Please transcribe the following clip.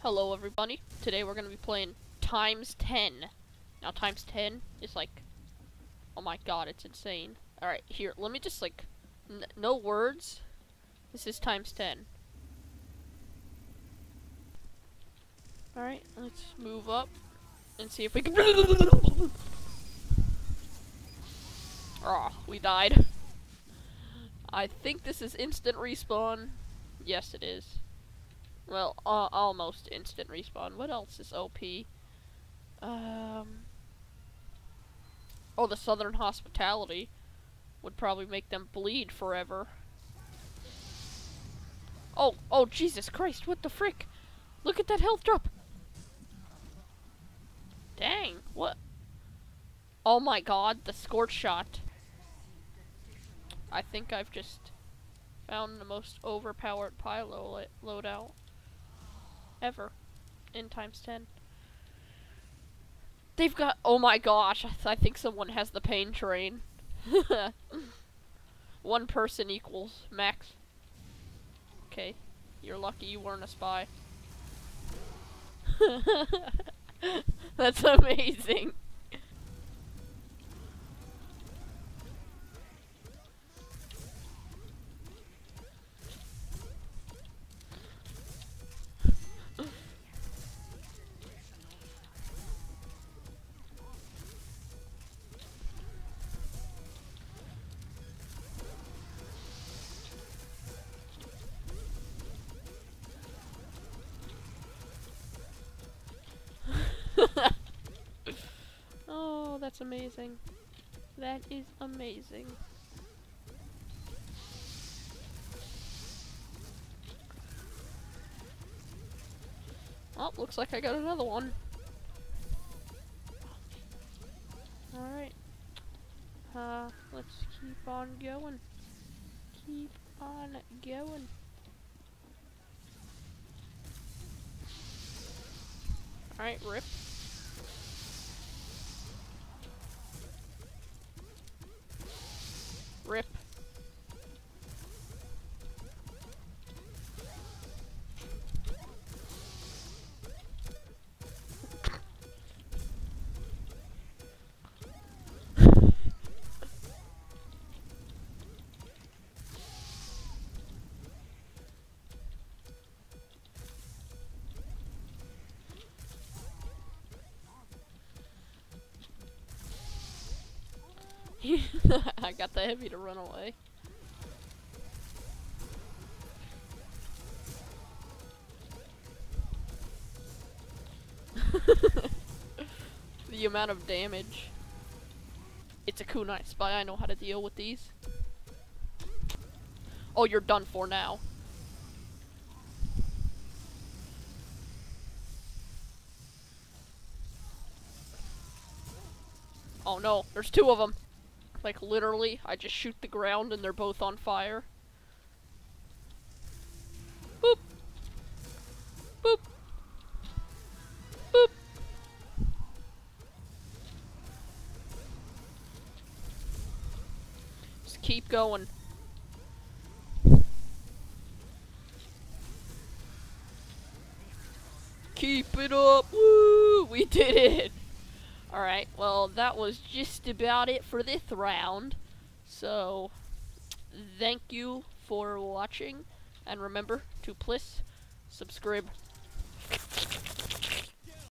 Hello everybody, today we're gonna be playing times 10. Now times 10 is like, oh my god, it's insane. Alright, here, let me just like, no words. This is times 10. Alright, let's move up and see if we can. Oh, we died. I think this is instant respawn. Yes, it is. Well, almost instant respawn. What else is OP? Oh, the Southern Hospitality would probably make them bleed forever. Oh, Jesus Christ, what the frick? Look at that health drop! Dang, what? Oh my god, the scorch shot. I think I've just found the most overpowered pylo loadout ever in times 10. They've got, oh my gosh, I think someone has the pain train. One person equals max. Okay, you're lucky you weren't a spy. That's amazing. Oh, that's amazing. That is amazing. Oh, looks like I got another one. Alright. Let's keep on going. Keep on going. Alright, rip. Rip. I got the heavy to run away. The amount of damage. It's a kunai spy, I know how to deal with these. Oh, you're done for now. Oh no, there's two of them. Like literally, I just shoot the ground and they're both on fire. Boop. Boop. Boop. Just keep going. Keep it up. Woo! We did it. Alright, well, that was just about it for this round. So, thank you for watching. And remember to please subscribe